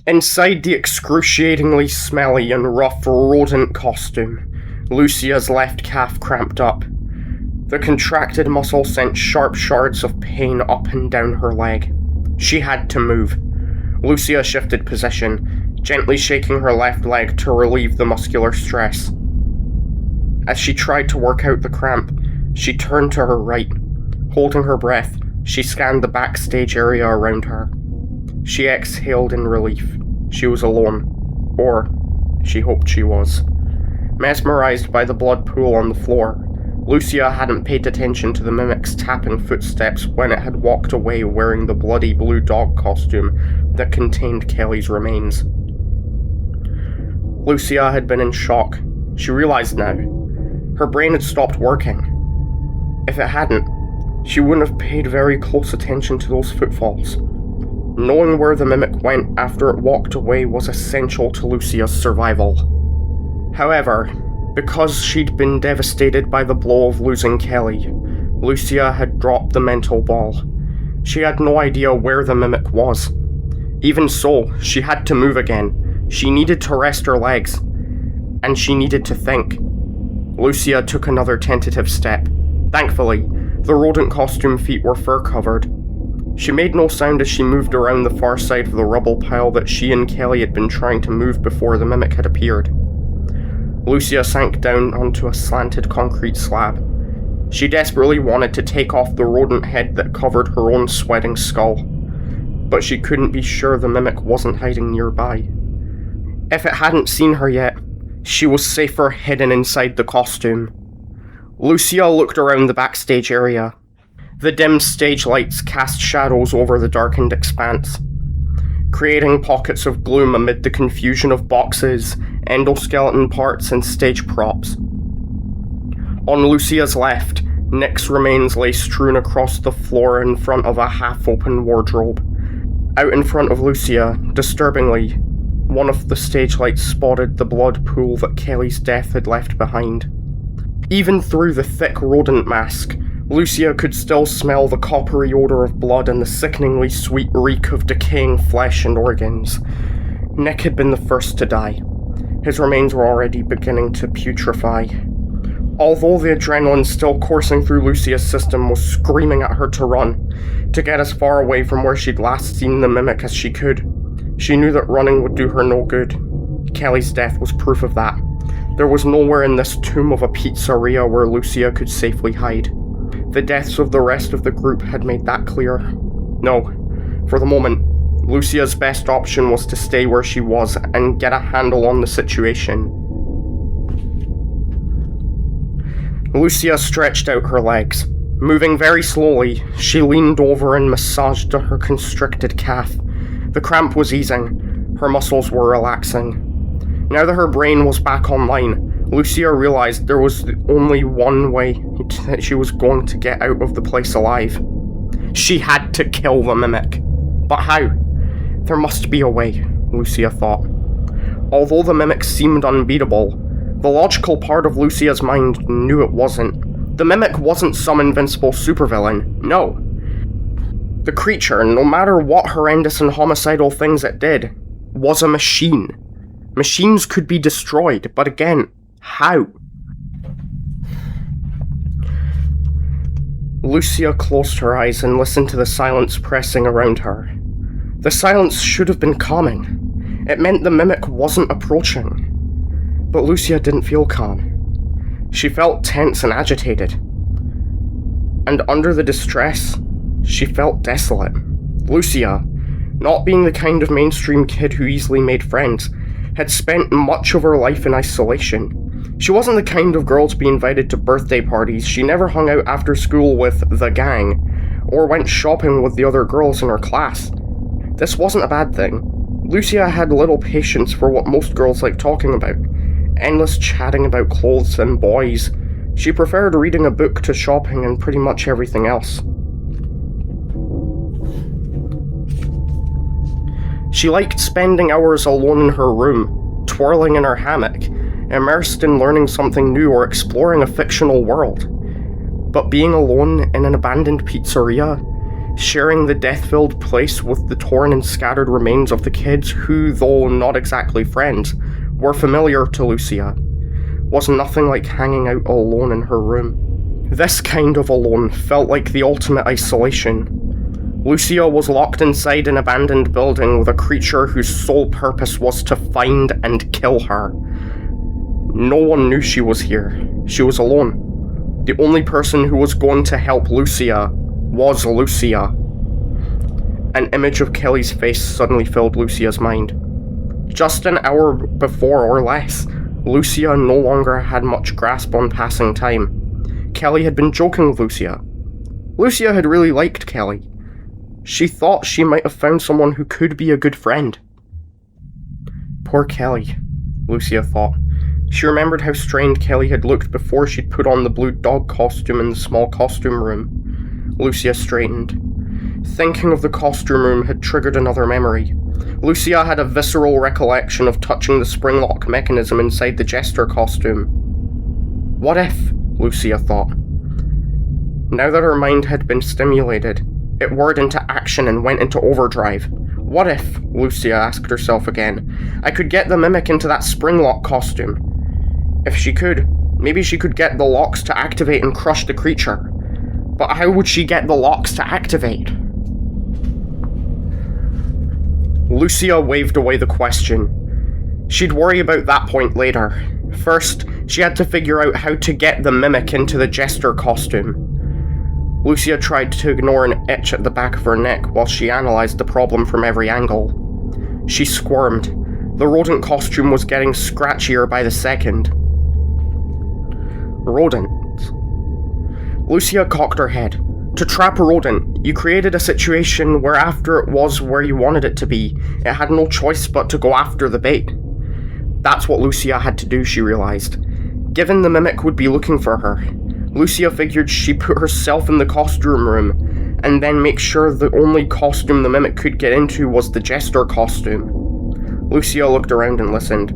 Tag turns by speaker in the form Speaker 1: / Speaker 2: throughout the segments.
Speaker 1: Inside the excruciatingly smelly and rough rodent costume, Lucia's left calf cramped up. The contracted muscle sent sharp shards of pain up and down her leg. She had to move. Lucia shifted position, gently shaking her left leg to relieve the muscular stress. As she tried to work out the cramp, she turned to her right. Holding her breath, she scanned the backstage area around her. She exhaled in relief. She was alone. Or, she hoped she was. Mesmerized by the blood pool on the floor, Lucia hadn't paid attention to the mimic's tapping footsteps when it had walked away wearing the bloody blue dog costume that contained Kelly's remains. Lucia had been in shock. She realized now. Her brain had stopped working. If it hadn't, she wouldn't have paid very close attention to those footfalls. Knowing where the mimic went after it walked away was essential to Lucia's survival. However, because she'd been devastated by the blow of losing Kelly, Lucia had dropped the mental ball. She had no idea where the mimic was. Even so, she had to move again. She needed to rest her legs. And she needed to think. Lucia took another tentative step. Thankfully, the rodent costume feet were fur-covered. She made no sound as she moved around the far side of the rubble pile that she and Kelly had been trying to move before the mimic had appeared. Lucia sank down onto a slanted concrete slab. She desperately wanted to take off the rodent head that covered her own sweating skull, but she couldn't be sure the mimic wasn't hiding nearby. If it hadn't seen her yet, she was safer hidden inside the costume. Lucia looked around the backstage area. The dim stage lights cast shadows over the darkened expanse, creating pockets of gloom amid the confusion of boxes, endoskeleton parts, and stage props. On Lucia's left, Nick's remains lay strewn across the floor in front of a half-open wardrobe. Out in front of Lucia, disturbingly, one of the stage lights spotted the blood pool that Kelly's death had left behind. Even through the thick rodent mask, Lucia could still smell the coppery odor of blood and the sickeningly sweet reek of decaying flesh and organs. Nick had been the first to die. His remains were already beginning to putrefy. Although the adrenaline still coursing through Lucia's system was screaming at her to run, to get as far away from where she'd last seen the mimic as she could, she knew that running would do her no good. Kelly's death was proof of that. There was nowhere in this tomb of a pizzeria where Lucia could safely hide. The deaths of the rest of the group had made that clear. No, for the moment, Lucia's best option was to stay where she was and get a handle on the situation. Lucia stretched out her legs. Moving very slowly, she leaned over and massaged her constricted calf. The cramp was easing. Her muscles were relaxing. Now that her brain was back online, Lucia realized there was only one way that she was going to get out of the place alive. She had to kill the mimic. But how? There must be a way, Lucia thought. Although the mimic seemed unbeatable, the logical part of Lucia's mind knew it wasn't. The mimic wasn't some invincible supervillain, no. The creature, no matter what horrendous and homicidal things it did, was a machine. Machines could be destroyed, but again, how? Lucia closed her eyes and listened to the silence pressing around her. The silence should have been calming. It meant the mimic wasn't approaching. But Lucia didn't feel calm. She felt tense and agitated. And under the distress, she felt desolate. Lucia, not being the kind of mainstream kid who easily made friends, had spent much of her life in isolation. She wasn't the kind of girl to be invited to birthday parties. She never hung out after school with the gang, or went shopping with the other girls in her class. This wasn't a bad thing. Lucia had little patience for what most girls like talking about. Endless chatting about clothes and boys. She preferred reading a book to shopping and pretty much everything else. She liked spending hours alone in her room, twirling in her hammock, immersed in learning something new or exploring a fictional world. But being alone in an abandoned pizzeria, sharing the death-filled place with the torn and scattered remains of the kids who, though not exactly friends, were familiar to Lucia, was nothing like hanging out alone in her room. This kind of alone felt like the ultimate isolation. Lucia was locked inside an abandoned building with a creature whose sole purpose was to find and kill her. No one knew she was here. She was alone. The only person who was going to help Lucia was Lucia. An image of Kelly's face suddenly filled Lucia's mind. Just an hour before or less, Lucia no longer had much grasp on passing time. Kelly had been joking with Lucia. Lucia had really liked Kelly. She thought she might have found someone who could be a good friend. Poor Kelly, Lucia thought. She remembered how strained Kelly had looked before she'd put on the blue dog costume in the small costume room. Lucia straightened. Thinking of the costume room had triggered another memory. Lucia had a visceral recollection of touching the spring-lock mechanism inside the jester costume. What if? Lucia thought. Now that her mind had been stimulated, it whirred into action and went into overdrive. What if, Lucia asked herself again, I could get the mimic into that spring-lock costume? If she could, maybe she could get the locks to activate and crush the creature. But how would she get the locks to activate? Lucia waved away the question. She'd worry about that point later. First, she had to figure out how to get the mimic into the jester costume. Lucia tried to ignore an itch at the back of her neck while she analysed the problem from every angle. She squirmed. The rodent costume was getting scratchier by the second. Rodents. Lucia cocked her head. To trap a rodent, you created a situation where after it was where you wanted it to be, it had no choice but to go after the bait. That's what Lucia had to do, she realised. Given the mimic would be looking for her, Lucia figured she put herself in the costume room, and then make sure the only costume the mimic could get into was the jester costume. Lucia looked around and listened.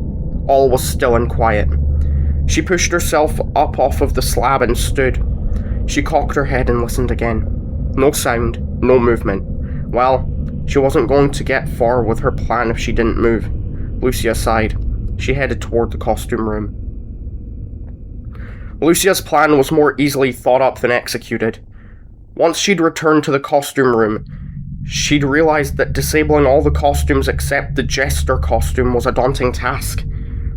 Speaker 1: All was still and quiet. She pushed herself up off of the slab and stood. She cocked her head and listened again. No sound, no movement. Well, she wasn't going to get far with her plan if she didn't move. Lucia sighed. She headed toward the costume room. Lucia's plan was more easily thought up than executed. Once she'd returned to the costume room, she'd realized that disabling all the costumes except the jester costume was a daunting task.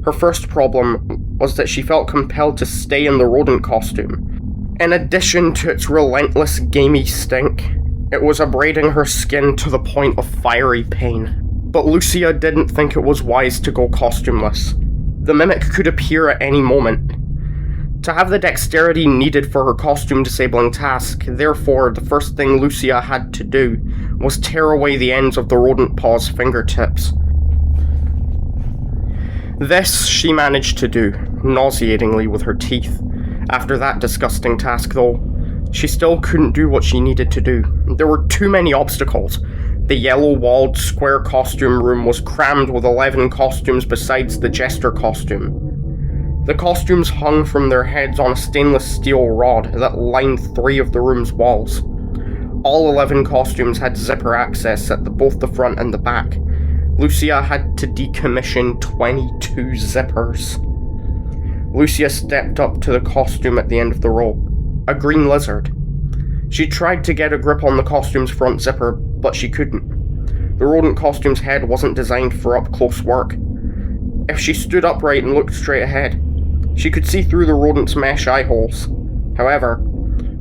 Speaker 1: Her first problem was that she felt compelled to stay in the rodent costume. In addition to its relentless gamey stink, it was abrading her skin to the point of fiery pain. But Lucia didn't think it was wise to go costumeless. The mimic could appear at any moment. To have the dexterity needed for her costume-disabling task, therefore, the first thing Lucia had to do was tear away the ends of the rodent paw's fingertips. This she managed to do, nauseatingly with her teeth. After that disgusting task, though, she still couldn't do what she needed to do. There were too many obstacles. The yellow-walled, square costume room was crammed with 11 costumes besides the jester costume. The costumes hung from their heads on a stainless steel rod that lined 3 of the room's walls. All 11 costumes had zipper access at both the front and the back. Lucia had to decommission 22 zippers. Lucia stepped up to the costume at the end of the row. A green lizard. She tried to get a grip on the costume's front zipper, but she couldn't. The rodent costume's head wasn't designed for up-close work. If she stood upright and looked straight ahead, she could see through the rodent's mesh eye holes. However,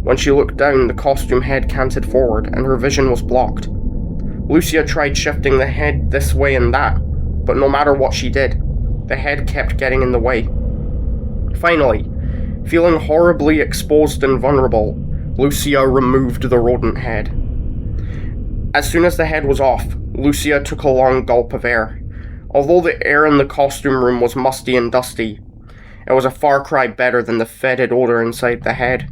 Speaker 1: when she looked down, the costume head canted forward, and her vision was blocked. Lucia tried shifting the head this way and that, but no matter what she did, the head kept getting in the way. Finally, feeling horribly exposed and vulnerable, Lucia removed the rodent head. As soon as the head was off, Lucia took a long gulp of air. Although the air in the costume room was musty and dusty, it was a far cry better than the fetid odor inside the head.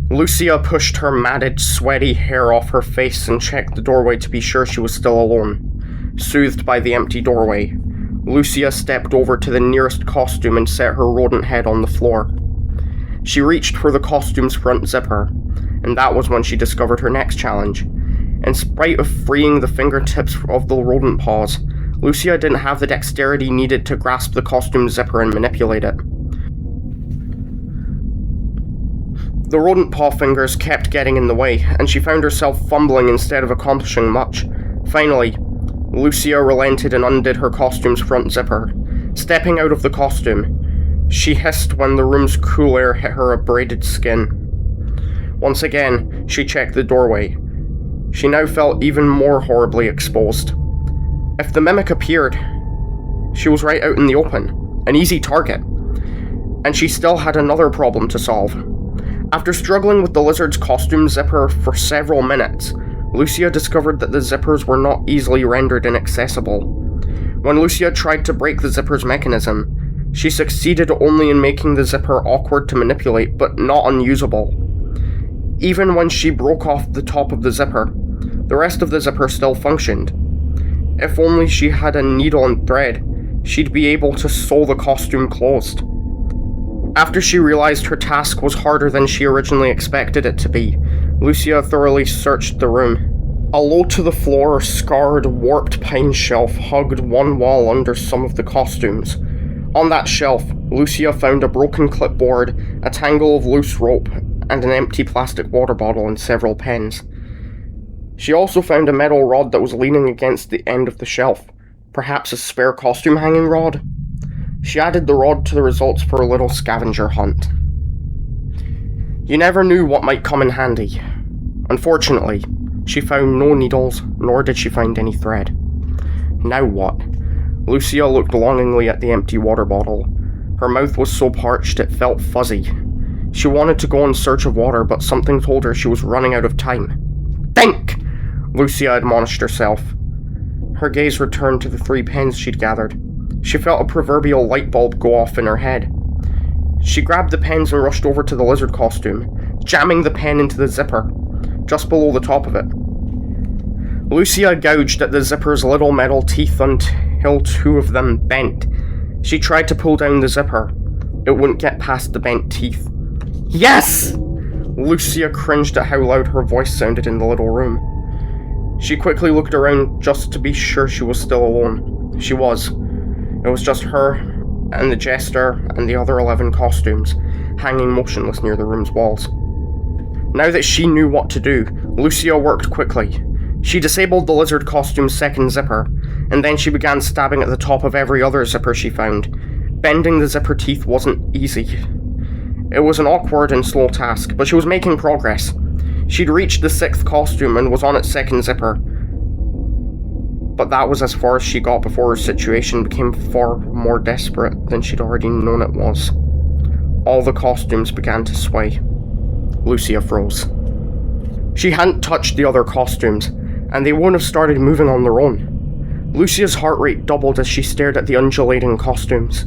Speaker 1: Lucia pushed her matted, sweaty hair off her face and checked the doorway to be sure she was still alone. Soothed by the empty doorway, Lucia stepped over to the nearest costume and set her rodent head on the floor. She reached for the costume's front zipper, and that was when she discovered her next challenge. In spite of freeing the fingertips of the rodent paws, Lucia didn't have the dexterity needed to grasp the costume zipper and manipulate it. The rodent paw fingers kept getting in the way, and she found herself fumbling instead of accomplishing much. Finally, Lucia relented and undid her costume's front zipper. Stepping out of the costume, she hissed when the room's cool air hit her abraded skin. Once again, she checked the doorway. She now felt even more horribly exposed. If the mimic appeared, she was right out in the open, an easy target. And she still had another problem to solve. After struggling with the lizard's costume zipper for several minutes, Lucia discovered that the zippers were not easily rendered inaccessible. When Lucia tried to break the zipper's mechanism, she succeeded only in making the zipper awkward to manipulate, but not unusable. Even when she broke off the top of the zipper, the rest of the zipper still functioned. If only she had a needle and thread, she'd be able to sew the costume closed. After she realized her task was harder than she originally expected it to be, Lucia thoroughly searched the room. A low-to-the-floor, scarred, warped pine shelf hugged one wall under some of the costumes. On that shelf, Lucia found a broken clipboard, a tangle of loose rope, and an empty plastic water bottle and several pens. She also found a metal rod that was leaning against the end of the shelf, perhaps a spare costume hanging rod. She added the rod to the results for a little scavenger hunt. You never knew what might come in handy. Unfortunately, she found no needles, nor did she find any thread. Now what? Lucia looked longingly at the empty water bottle. Her mouth was so parched it felt fuzzy. She wanted to go in search of water, but something told her she was running out of time. Think! Lucia admonished herself. Her gaze returned to the 3 pens she'd gathered. She felt a proverbial light bulb go off in her head. She grabbed the pens and rushed over to the lizard costume, jamming the pen into the zipper, just below the top of it. Lucia gouged at the zipper's little metal teeth until 2 of them bent. She tried to pull down the zipper. It wouldn't get past the bent teeth. Yes! Lucia cringed at how loud her voice sounded in the little room. She quickly looked around just to be sure she was still alone. She was. It was just her, and the jester, and the other 11 costumes, hanging motionless near the room's walls. Now that she knew what to do, Lucia worked quickly. She disabled the lizard costume's second zipper, and then she began stabbing at the top of every other zipper she found. Bending the zipper teeth wasn't easy. It was an awkward and slow task, but she was making progress. She'd reached the 6th costume and was on its second zipper. But that was as far as she got before her situation became far more desperate than she'd already known it was. All the costumes began to sway. Lucia froze. She hadn't touched the other costumes, and they wouldn't have started moving on their own. Lucia's heart rate doubled as she stared at the undulating costumes.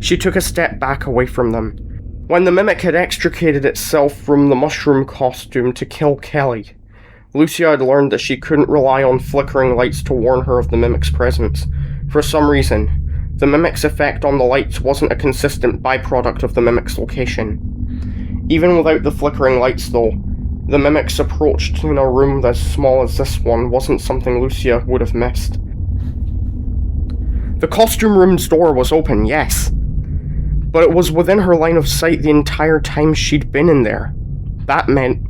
Speaker 1: She took a step back away from them. When the mimic had extricated itself from the mushroom costume to kill Kelly, Lucia had learned that she couldn't rely on flickering lights to warn her of the mimic's presence. For some reason, the mimic's effect on the lights wasn't a consistent byproduct of the mimic's location. Even without the flickering lights, though, the mimic's approach in a room as small as this one wasn't something Lucia would have missed. The costume room's door was open, yes, but it was within her line of sight the entire time she'd been in there. That meant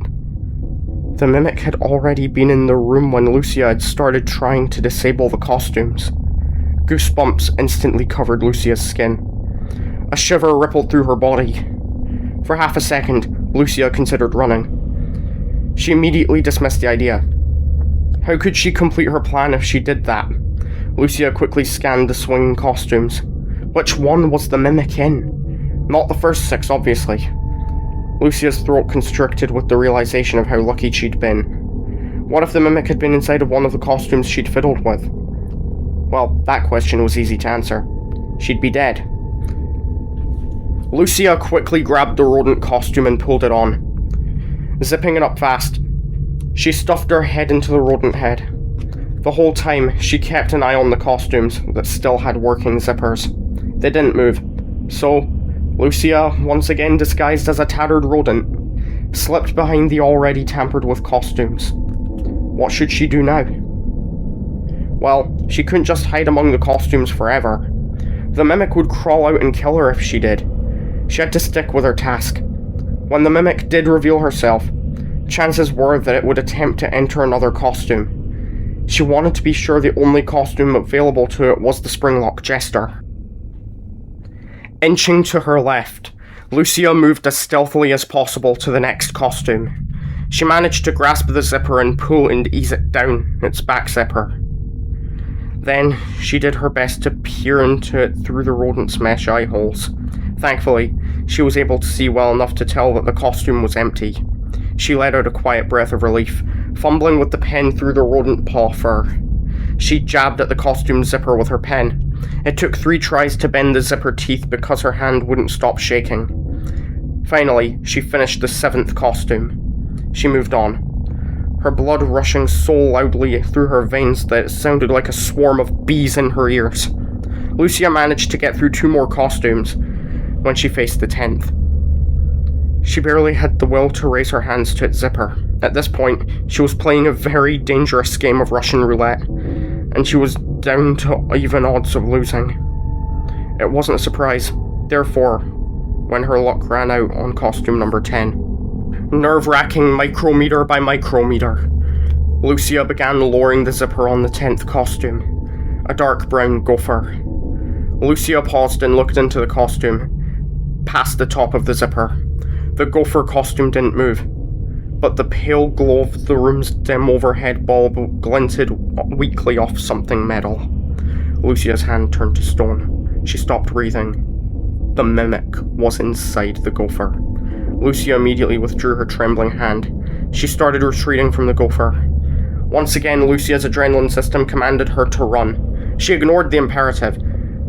Speaker 1: the mimic had already been in the room when Lucia had started trying to disable the costumes. Goosebumps instantly covered Lucia's skin. A shiver rippled through her body. For half a second, Lucia considered running. She immediately dismissed the idea. How could she complete her plan if she did that? Lucia quickly scanned the swinging costumes. Which one was the mimic in? Not the first 6, obviously. Lucia's throat constricted with the realization of how lucky she'd been. What if the mimic had been inside of one of the costumes she'd fiddled with? Well, that question was easy to answer. She'd be dead. Lucia quickly grabbed the rodent costume and pulled it on. Zipping it up fast, she stuffed her head into the rodent head. The whole time, she kept an eye on the costumes that still had working zippers. They didn't move, so Lucia, once again disguised as a tattered rodent, slipped behind the already tampered-with costumes. What should she do now? Well, she couldn't just hide among the costumes forever. The mimic would crawl out and kill her if she did. She had to stick with her task. When the mimic did reveal herself, chances were that it would attempt to enter another costume. She wanted to be sure the only costume available to it was the Springlock Jester. Inching to her left, Lucia moved as stealthily as possible to the next costume. She managed to grasp the zipper and pull and ease it down its back zipper. Then, she did her best to peer into it through the rodent's mesh eye holes. Thankfully, she was able to see well enough to tell that the costume was empty. She let out a quiet breath of relief, fumbling with the pen through the rodent paw fur. She jabbed at the costume zipper with her pen. It took 3 tries to bend the zipper teeth because her hand wouldn't stop shaking. Finally, she finished the 7th costume. She moved on, her blood rushing so loudly through her veins that it sounded like a swarm of bees in her ears. Lucia managed to get through 2 more costumes when she faced the 10th. She barely had the will to raise her hands to its zipper. At this point, she was playing a very dangerous game of Russian roulette, and she was down to even odds of losing. It wasn't a surprise, therefore, when her luck ran out on costume number 10. Nerve-wracking micrometer by micrometer, Lucia began lowering the zipper on the 10th costume, a dark brown gopher. Lucia paused and looked into the costume, past the top of the zipper. The gopher costume didn't move, but the pale glow of the room's dim overhead bulb glinted weakly off something metal. Lucia's hand turned to stone. She stopped breathing. The mimic was inside the gopher. Lucia immediately withdrew her trembling hand. She started retreating from the gopher. Once again, Lucia's adrenaline system commanded her to run. She ignored the imperative.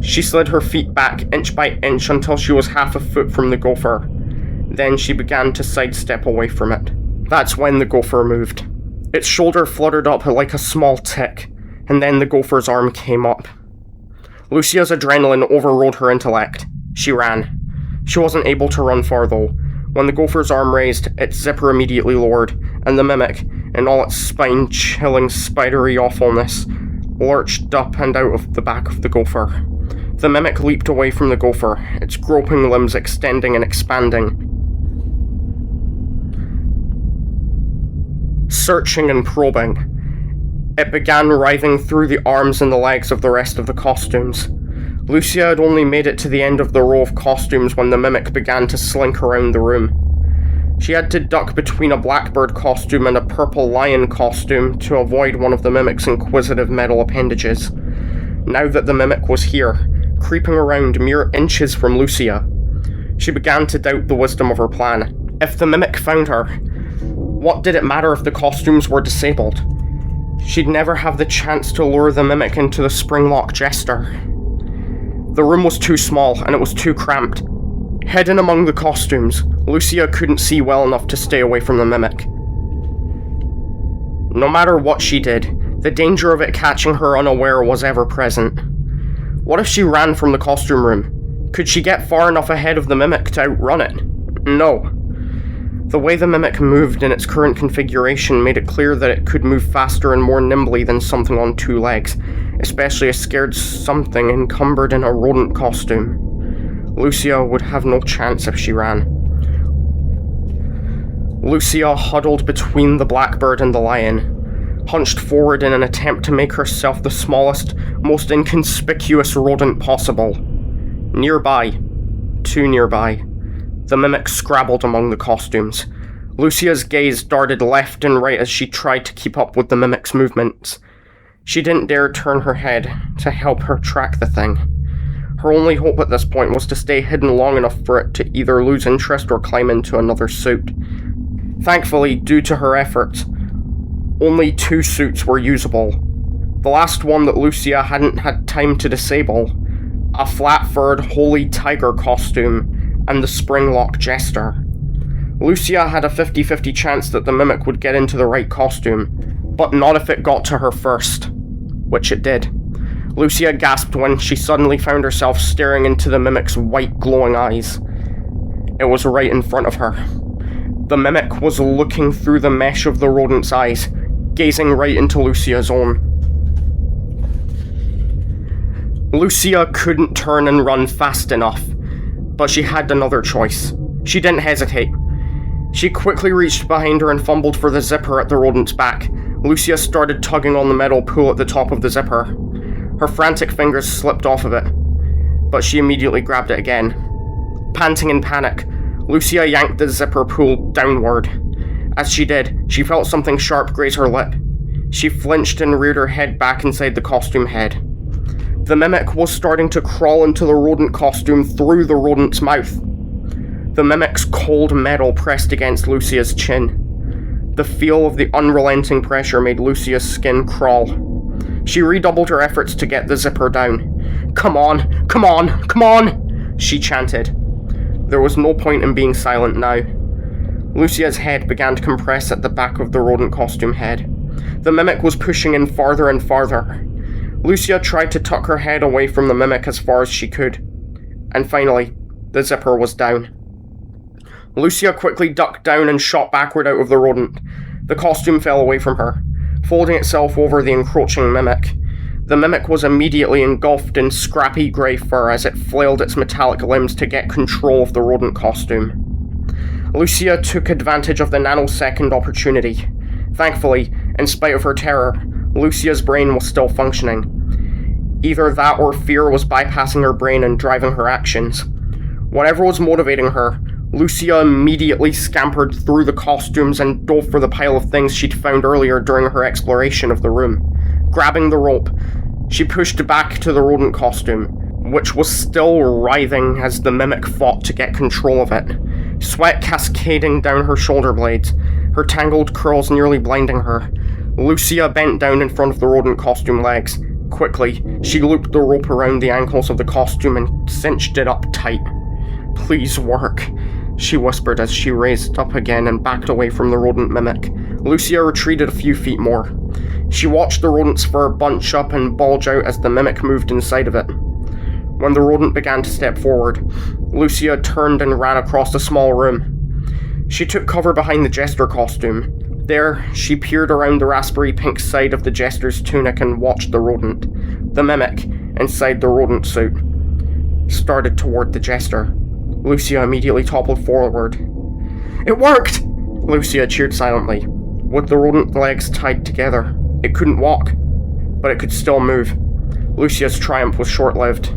Speaker 1: She slid her feet back inch by inch until she was half a foot from the gopher. Then she began to sidestep away from it. That's when the gopher moved. Its shoulder fluttered up like a small tick, and then the gopher's arm came up. Lucia's adrenaline overrode her intellect. She ran. She wasn't able to run far though. When the gopher's arm raised, its zipper immediately lowered, and the mimic, in all its spine-chilling, spidery awfulness, lurched up and out of the back of the gopher. The mimic leaped away from the gopher, its groping limbs extending and expanding. Searching and probing, it began writhing through the arms and the legs of the rest of the costumes. Lucia had only made it to the end of the row of costumes when the mimic began to slink around the room. She had to duck between a blackbird costume and a purple lion costume to avoid one of the mimic's inquisitive metal appendages. Now that the mimic was here, creeping around mere inches from Lucia, she began to doubt the wisdom of her plan. If the mimic found her, what did it matter if the costumes were disabled? She'd never have the chance to lure the mimic into the Springlock Jester. The room was too small, and it was too cramped. Hidden among the costumes, Lucia couldn't see well enough to stay away from the mimic. No matter what she did, the danger of it catching her unaware was ever present. What if she ran from the costume room? Could she get far enough ahead of the mimic to outrun it? No. The way the mimic moved in its current configuration made it clear that it could move faster and more nimbly than something on 2 legs, especially a scared something encumbered in a rodent costume. Lucia would have no chance if she ran. Lucia huddled between the blackbird and the lion, hunched forward in an attempt to make herself the smallest, most inconspicuous rodent possible. Nearby, too nearby, the mimic scrabbled among the costumes. Lucia's gaze darted left and right as she tried to keep up with the mimic's movements. She didn't dare turn her head to help her track the thing. Her only hope at this point was to stay hidden long enough for it to either lose interest or climb into another suit. Thankfully, due to her efforts, only 2 suits were usable. The last one that Lucia hadn't had time to disable, a flat-furred holy tiger costume, and the Springlock Jester. Lucia had a 50-50 chance that the mimic would get into the right costume, but not if it got to her first, which it did. Lucia gasped when she suddenly found herself staring into the mimic's white glowing eyes. It was right in front of her. The mimic was looking through the mesh of the rodent's eyes, gazing right into Lucia's own. Lucia couldn't turn and run fast enough, but she had another choice. She didn't hesitate. She quickly reached behind her and fumbled for the zipper at the rodent's back. Lucia started tugging on the metal pull at the top of the zipper. Her frantic fingers slipped off of it, but she immediately grabbed it again. Panting in panic, Lucia yanked the zipper pull downward. As she did, she felt something sharp graze her lip. She flinched and reared her head back inside the costume head. The mimic was starting to crawl into the rodent costume through the rodent's mouth. The mimic's cold metal pressed against Lucia's chin. The feel of the unrelenting pressure made Lucia's skin crawl. She redoubled her efforts to get the zipper down. "Come on, come on, come on!" she chanted. There was no point in being silent now. Lucia's head began to compress at the back of the rodent costume head. The mimic was pushing in farther and farther. Lucia tried to tuck her head away from the mimic as far as she could. And finally, the zipper was down. Lucia quickly ducked down and shot backward out of the rodent. The costume fell away from her, folding itself over the encroaching mimic. The mimic was immediately engulfed in scrappy grey fur as it flailed its metallic limbs to get control of the rodent costume. Lucia took advantage of the nanosecond opportunity. Thankfully, in spite of her terror, Lucia's brain was still functioning. Either that or fear was bypassing her brain and driving her actions. Whatever was motivating her, Lucia immediately scampered through the costumes and dove for the pile of things she'd found earlier during her exploration of the room. Grabbing the rope, she pushed back to the rodent costume, which was still writhing as the mimic fought to get control of it. Sweat cascading down her shoulder blades, her tangled curls nearly blinding her. Lucia bent down in front of the rodent costume legs. Quickly, she looped the rope around the ankles of the costume and cinched it up tight. "Please work," she whispered as she raised up again and backed away from the rodent mimic. Lucia retreated a few feet more. She watched the rodent's fur bunch up and bulge out as the mimic moved inside of it. When the rodent began to step forward, Lucia turned and ran across the small room. She took cover behind the jester costume. There, she peered around the raspberry pink side of the jester's tunic and watched the rodent. The mimic, inside the rodent suit, started toward the jester. Lucia immediately toppled forward. "It worked!" Lucia cheered silently. With the rodent legs tied together, it couldn't walk, but it could still move. Lucia's triumph was short-lived.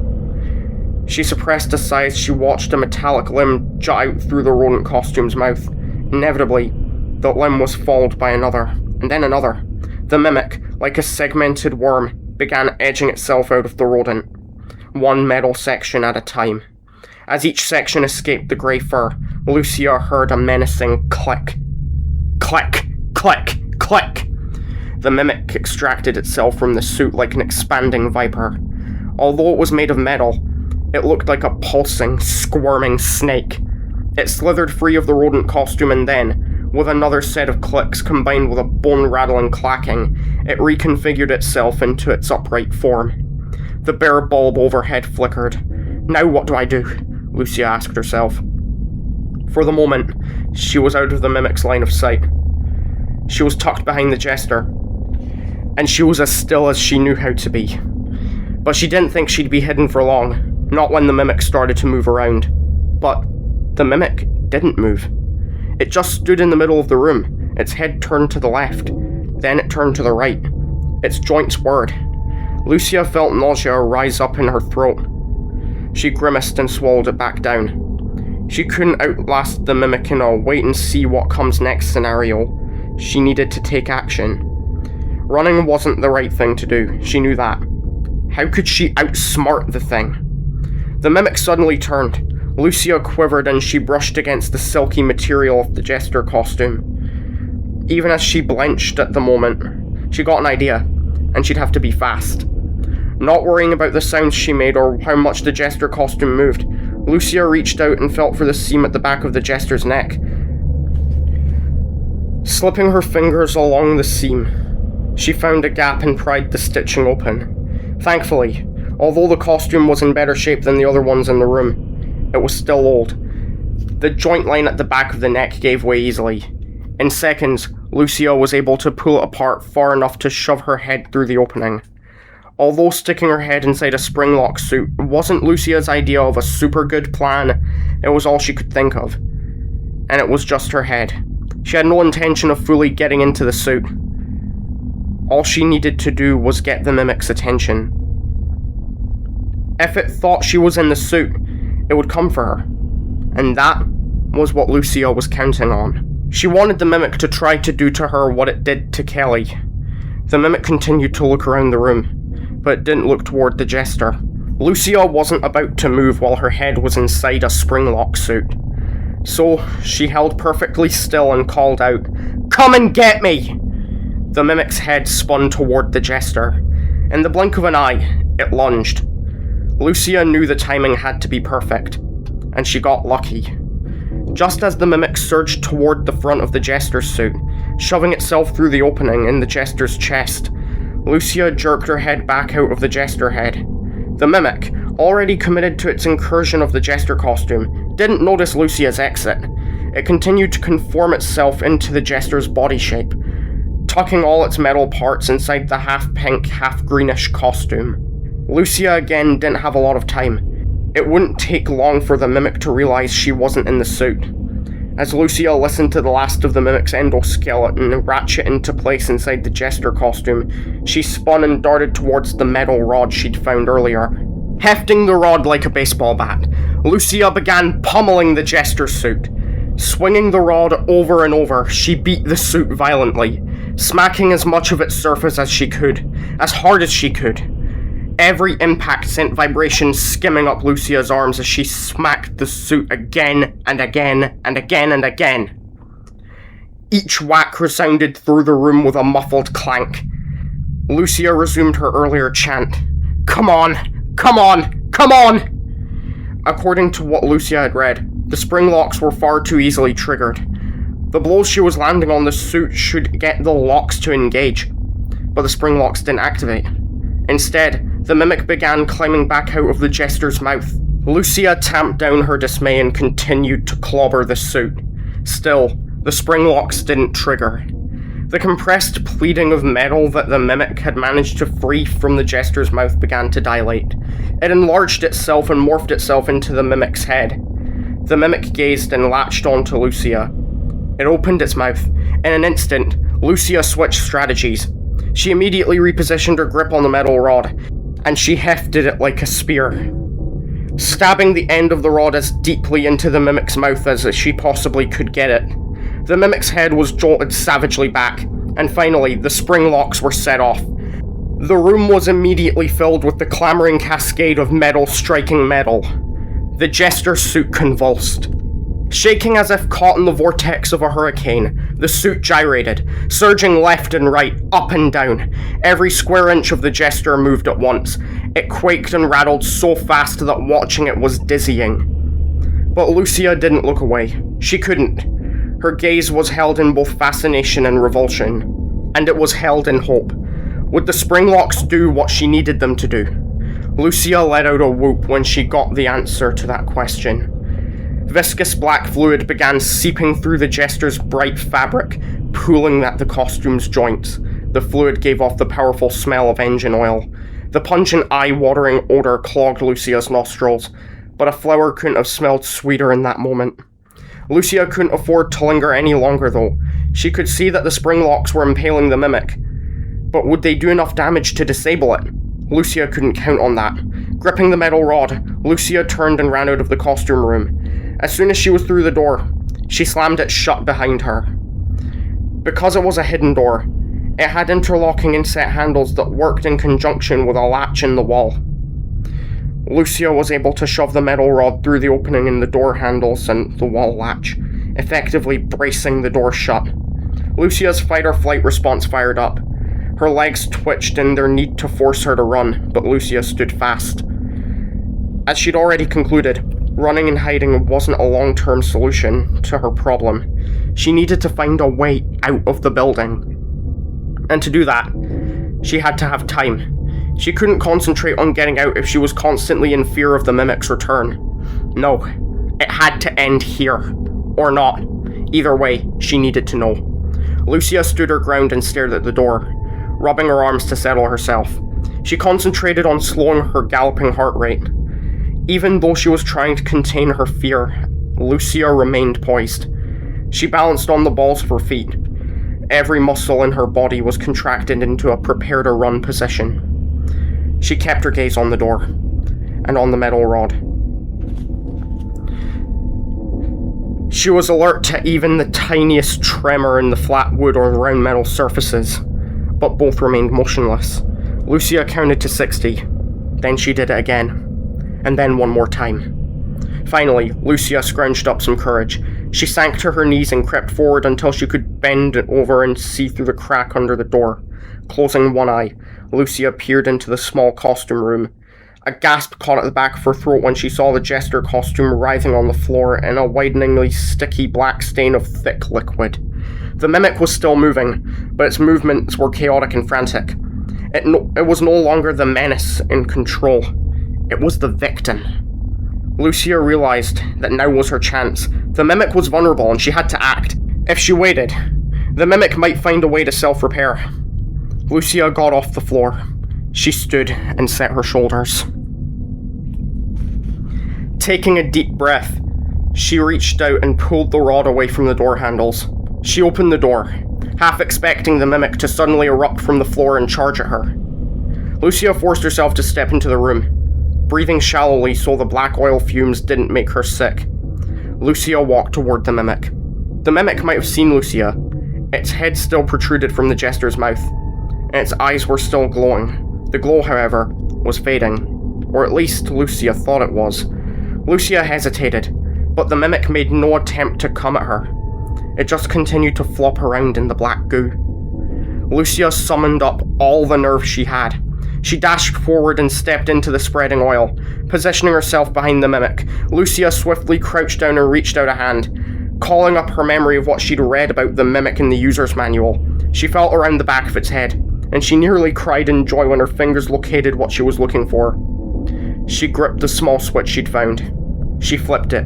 Speaker 1: She suppressed a sigh as she watched a metallic limb jut out through the rodent costume's mouth. Inevitably, the limb was followed by another, and then another. The mimic, like a segmented worm, began edging itself out of the rodent, one metal section at a time. As each section escaped the grey fur, Lucia heard a menacing click. Click, click, click. The mimic extracted itself from the suit like an expanding viper. Although it was made of metal, it looked like a pulsing, squirming snake. It slithered free of the rodent costume and then, with another set of clicks combined with a bone-rattling clacking, it reconfigured itself into its upright form. The bare bulb overhead flickered. "Now what do I do?" Lucia asked herself. For the moment, she was out of the mimic's line of sight. She was tucked behind the jester, and she was as still as she knew how to be. But she didn't think she'd be hidden for long, not when the mimic started to move around. But the mimic didn't move. It just stood in the middle of the room, its head turned to the left, then it turned to the right. Its joints whirred. Lucia felt nausea rise up in her throat. She grimaced and swallowed it back down. She couldn't outlast the mimic in a wait-and-see-what-comes-next scenario. She needed to take action. Running wasn't the right thing to do, she knew that. How could she outsmart the thing? The mimic suddenly turned. Lucia quivered and she brushed against the silky material of the jester costume. Even as she blenched at the moment, she got an idea, and she'd have to be fast. Not worrying about the sounds she made or how much the jester costume moved, Lucia reached out and felt for the seam at the back of the jester's neck. Slipping her fingers along the seam, she found a gap and pried the stitching open. Thankfully, although the costume was in better shape than the other ones in the room, it was still old. The joint line at the back of the neck gave way easily. In seconds, Lucia was able to pull it apart far enough to shove her head through the opening. Although sticking her head inside a spring-lock suit wasn't Lucia's idea of a super good plan, it was all she could think of. And it was just her head. She had no intention of fully getting into the suit. All she needed to do was get the mimic's attention. If it thought she was in the suit, it would come for her. And that was what Lucia was counting on. She wanted the mimic to try to do to her what it did to Kelly. The mimic continued to look around the room, but it didn't look toward the jester. Lucia wasn't about to move while her head was inside a spring-lock suit. So, she held perfectly still and called out, "Come and get me!" The mimic's head spun toward the jester. In the blink of an eye, it lunged. Lucia knew the timing had to be perfect, and she got lucky. Just as the mimic surged toward the front of the jester's suit, shoving itself through the opening in the jester's chest, Lucia jerked her head back out of the jester head. The mimic, already committed to its incursion of the jester costume, didn't notice Lucia's exit. It continued to conform itself into the jester's body shape, tucking all its metal parts inside the half-pink, half-greenish costume. Lucia again didn't have a lot of time. It wouldn't take long for the mimic to realize she wasn't in the suit. As Lucia listened to the last of the mimic's endoskeleton ratchet into place inside the jester costume, she spun and darted towards the metal rod she'd found earlier. Hefting the rod like a baseball bat, Lucia began pummeling the jester's suit. Swinging the rod over and over, she beat the suit violently, smacking as much of its surface as she could, as hard as she could. Every impact sent vibrations skimming up Lucia's arms as she smacked the suit again and again and again and again. Each whack resounded through the room with a muffled clank. Lucia resumed her earlier chant, "Come on! Come on! Come on!" According to what Lucia had read, the spring locks were far too easily triggered. The blows she was landing on the suit should get the locks to engage, but the spring locks didn't activate. Instead, the mimic began climbing back out of the jester's mouth. Lucia tamped down her dismay and continued to clobber the suit. Still, the spring locks didn't trigger. The compressed pleating of metal that the mimic had managed to free from the jester's mouth began to dilate. It enlarged itself and morphed itself into the mimic's head. The mimic gazed and latched onto Lucia. It opened its mouth. In an instant, Lucia switched strategies. She immediately repositioned her grip on the metal rod, and she hefted it like a spear, stabbing the end of the rod as deeply into the mimic's mouth as she possibly could get it. The mimic's head was jolted savagely back, and finally, the spring locks were set off. The room was immediately filled with the clamoring cascade of metal striking metal. The jester's suit convulsed. Shaking as if caught in the vortex of a hurricane, the suit gyrated, surging left and right, up and down. Every square inch of the jester moved at once. It quaked and rattled so fast that watching it was dizzying. But Lucia didn't look away. She couldn't. Her gaze was held in both fascination and revulsion, and it was held in hope. Would the spring locks do what she needed them to do? Lucia let out a whoop when she got the answer to that question. Viscous black fluid began seeping through the jester's bright fabric, pooling at the costume's joints. The fluid gave off the powerful smell of engine oil. The pungent, eye-watering odor clogged Lucia's nostrils, but a flower couldn't have smelled sweeter in that moment. Lucia couldn't afford to linger any longer, though. She could see that the spring locks were impaling the mimic. But would they do enough damage to disable it? Lucia couldn't count on that. Gripping the metal rod, Lucia turned and ran out of the costume room. As soon as she was through the door, she slammed it shut behind her. Because it was a hidden door, it had interlocking inset handles that worked in conjunction with a latch in the wall. Lucia was able to shove the metal rod through the opening in the door handles and the wall latch, effectively bracing the door shut. Lucia's fight-or-flight response fired up. Her legs twitched in their need to force her to run, but Lucia stood fast. As she'd already concluded, running and hiding wasn't a long-term solution to her problem. She needed to find a way out of the building. And to do that, she had to have time. She couldn't concentrate on getting out if she was constantly in fear of the mimic's return. No, It had to end here. Or not. Either way, she needed to know. Lucia stood her ground and stared at the door, rubbing her arms to settle herself. She concentrated on slowing her galloping heart rate. Even though she was trying to contain her fear, Lucia remained poised. She balanced on the balls of her feet. Every muscle in her body was contracted into a prepare-to-run position. She kept her gaze on the door, and on the metal rod. She was alert to even the tiniest tremor in the flat wood or round metal surfaces, but both remained motionless. Lucia counted to 60, then she did it again, and then one more time. Finally, Lucia scrounged up some courage. She sank to her knees and crept forward until she could bend over and see through the crack under the door. Closing one eye, Lucia peered into the small costume room. A gasp caught at the back of her throat when she saw the jester costume writhing on the floor in a wideningly sticky black stain of thick liquid. The mimic was still moving, but its movements were chaotic and frantic. It was no longer the menace in control. It was the victim. Lucia realized that now was her chance. The mimic was vulnerable and she had to act. If she waited, the mimic might find a way to self-repair. Lucia got off the floor. She stood and set her shoulders. Taking a deep breath, she reached out and pulled the rod away from the door handles. She opened the door, half expecting the mimic to suddenly erupt from the floor and charge at her. Lucia forced herself to step into the room, breathing shallowly so the black oil fumes didn't make her sick. Lucia walked toward the mimic. The mimic might have seen Lucia. Its head still protruded from the jester's mouth, and its eyes were still glowing. The glow, however, was fading, or at least Lucia thought it was. Lucia hesitated, but the mimic made no attempt to come at her. It just continued to flop around in the black goo. Lucia summoned up all the nerve she had. She dashed forward and stepped into the spreading oil, positioning herself behind the mimic. Lucia swiftly crouched down and reached out a hand, calling up her memory of what she'd read about the mimic in the user's manual. She felt around the back of its head, and she nearly cried in joy when her fingers located what she was looking for. She gripped the small switch she'd found. She flipped it.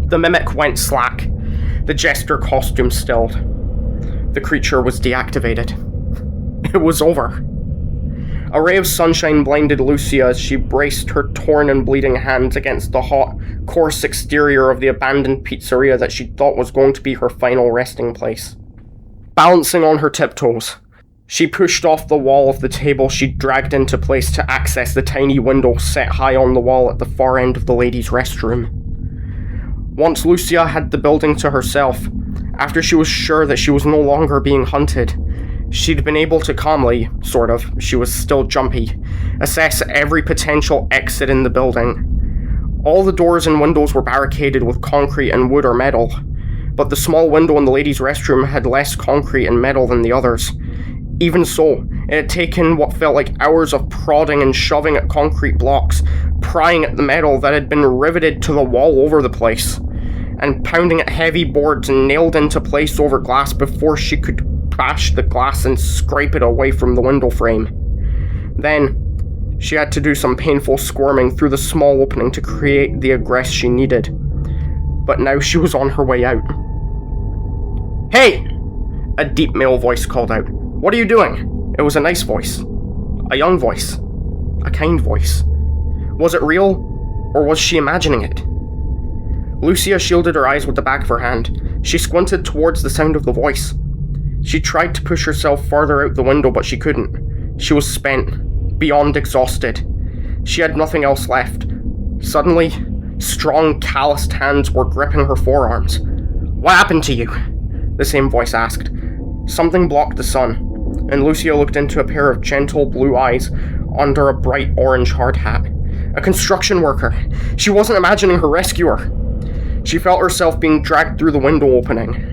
Speaker 1: The mimic went slack. The jester costume stilled. The creature was deactivated. It was over. A ray of sunshine blinded Lucia as she braced her torn and bleeding hands against the hot, coarse exterior of the abandoned pizzeria that she thought was going to be her final resting place. Balancing on her tiptoes, she pushed off the wall of the table she'd dragged into place to access the tiny window set high on the wall at the far end of the ladies' restroom. Once Lucia had the building to herself, after she was sure that she was no longer being hunted, she'd been able to calmly, sort of, she was still jumpy, assess every potential exit in the building. All the doors and windows were barricaded with concrete and wood or metal, but the small window in the ladies' restroom had less concrete and metal than the others. Even so, it had taken what felt like hours of prodding and shoving at concrete blocks, prying at the metal that had been riveted to the wall over the place, and pounding at heavy boards and nailed into place over glass before she could bash the glass and scrape it away from the window frame. Then, she had to do some painful squirming through the small opening to create the egress she needed. But now she was on her way out. "Hey!" A deep male voice called out. "What are you doing?" It was a nice voice. A young voice. A kind voice. Was it real, or was she imagining it? Lucia shielded her eyes with the back of her hand. She squinted towards the sound of the voice. She tried to push herself farther out the window, but she couldn't. She was spent, beyond exhausted. She had nothing else left. Suddenly, strong, calloused hands were gripping her forearms. "What happened to you?" the same voice asked. Something blocked the sun, and Lucia looked into a pair of gentle blue eyes under a bright orange hard hat. A construction worker. She wasn't imagining her rescuer. She felt herself being dragged through the window opening.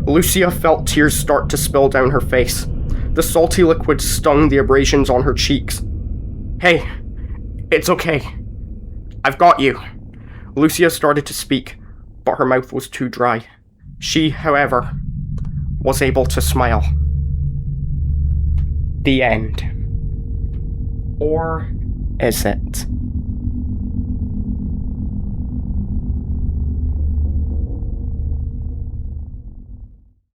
Speaker 1: Lucia felt tears start to spill down her face. The salty liquid stung the abrasions on her cheeks. "Hey, it's okay. I've got you." Lucia started to speak, but her mouth was too dry. She, however, was able to smile. The end. Or is it?